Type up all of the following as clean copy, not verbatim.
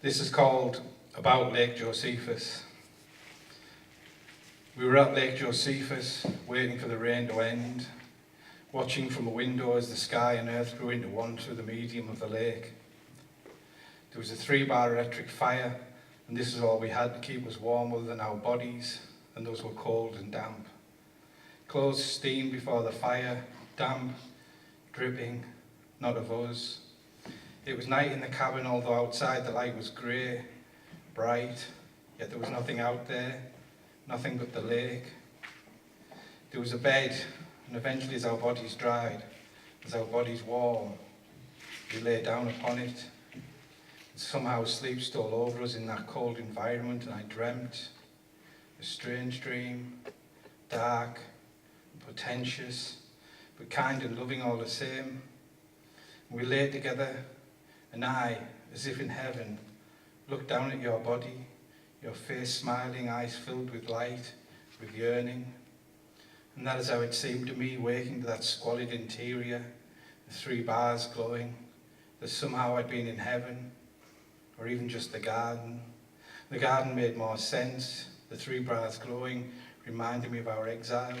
This is called About Lake Josephus. We were at Lake Josephus, waiting for the rain to end, watching from a window as the sky and earth grew into one through the medium of the lake. There was a 3-bar electric fire, and this is all we had to keep us warm other than our bodies, and those were cold and damp. Clothes steamed before the fire, damp, dripping, not of us. It was night in the cabin, although outside the light was grey, bright, yet there was nothing out there, nothing but the lake. There was a bed, and eventually as our bodies dried, as our bodies warm, we lay down upon it. And somehow sleep stole over us in that cold environment, and I dreamt a strange dream, dark, portentous, but kind and loving all the same. And we lay together, and I, as if in heaven, looked down at your body, your face smiling, eyes filled with light, with yearning. And that is how it seemed to me, waking to that squalid interior, the 3 bars glowing, that somehow I'd been in heaven, or even just the garden. The garden made more sense, the 3 bars glowing reminded me of our exile,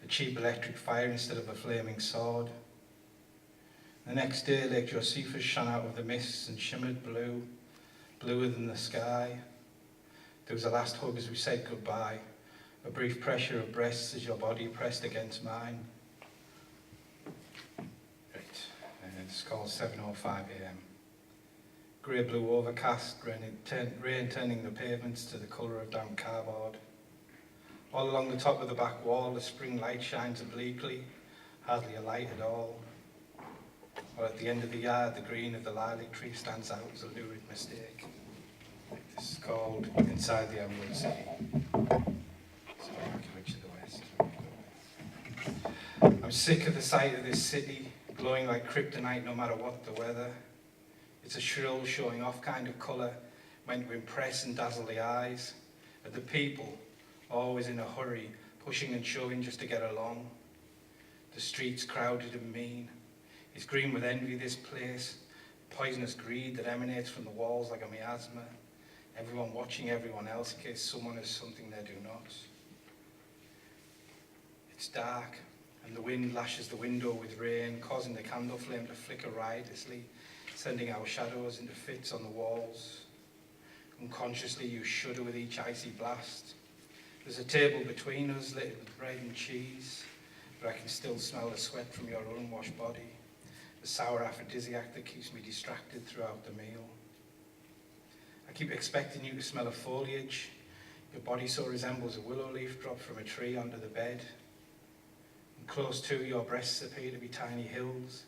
a cheap electric fire instead of a flaming sword. The next day, Lake Josephus shone out of the mists and shimmered blue, bluer than the sky. There was a last hug as we said goodbye, a brief pressure of breasts as your body pressed against mine. Right, it's called 7:05 a.m. Grey-blue overcast, rain turning the pavements to the colour of damp cardboard. All along the top of the back wall, the spring light shines obliquely, hardly a light at all. Or at the end of the yard, the green of the lilac tree stands out as a lurid mistake. This is called Inside the Emerald City. It's Architecture of the West. I'm sick of the sight of this city, glowing like kryptonite no matter what the weather. It's a shrill, showing off kind of colour, meant to impress and dazzle the eyes. And the people, always in a hurry, pushing and shoving just to get along. The streets crowded and mean. It's green with envy, this place, poisonous greed that emanates from the walls like a miasma, everyone watching everyone else in case someone has something they do not. It's dark, and the wind lashes the window with rain, causing the candle flame to flicker riotously, sending our shadows into fits on the walls. Unconsciously, you shudder with each icy blast. There's a table between us, littered with bread and cheese, but I can still smell the sweat from your unwashed body. The sour aphrodisiac that keeps me distracted throughout the meal. I keep expecting you to smell of foliage. Your body so resembles a willow leaf dropped from a tree onto the bed. And close to your breasts appear to be tiny hills,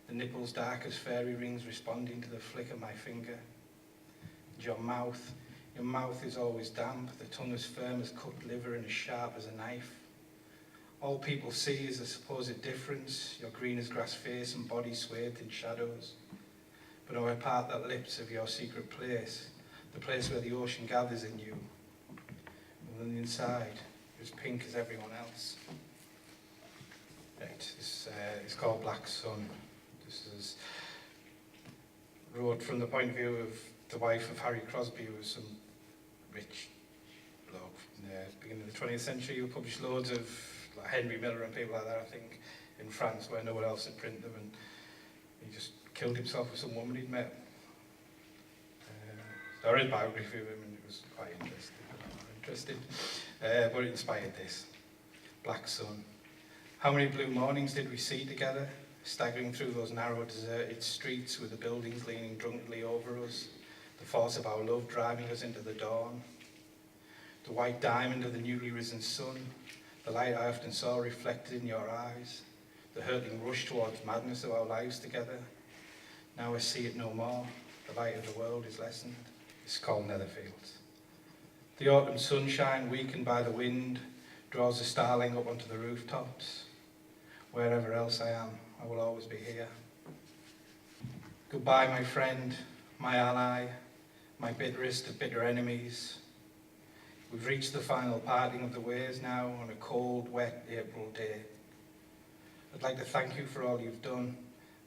the nipples dark as fairy rings responding to the flick of my finger. And your mouth is always damp, the tongue as firm as cooked liver and as sharp as a knife. All people see is a supposed difference, your green as grass face and body swathed in shadows. But I part the lips of your secret place, the place where the ocean gathers in you. And on the inside, you're as pink as everyone else. Right, this is called Black Sun. This is wrote from the point of view of the wife of Harry Crosby, who was some rich bloke in the beginning of the 20th century, who published loads of like Henry Miller and people like that, I think, in France, where no one else had printed them, and he just killed himself with some woman he'd met. So I read a biography of him, and it was quite interesting. But it inspired this. Black Sun. How many blue mornings did we see together, staggering through those narrow, deserted streets with the buildings leaning drunkenly over us, the force of our love driving us into the dawn. The white diamond of the newly risen sun, the light I often saw reflected in your eyes, the hurtling rush towards madness of our lives together. Now I see it no more. The light of the world is lessened. It's called Netherfields. The autumn sunshine, weakened by the wind, draws the starling up onto the rooftops. Wherever else I am, I will always be here. Goodbye, my friend, my ally, my bitterest of bitter enemies. We've reached the final parting of the ways now on a cold, wet April day. I'd like to thank you for all you've done,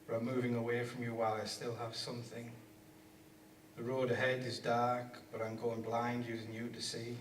but I'm moving away from you while I still have something. The The road ahead is dark, but I'm going blind using you to see.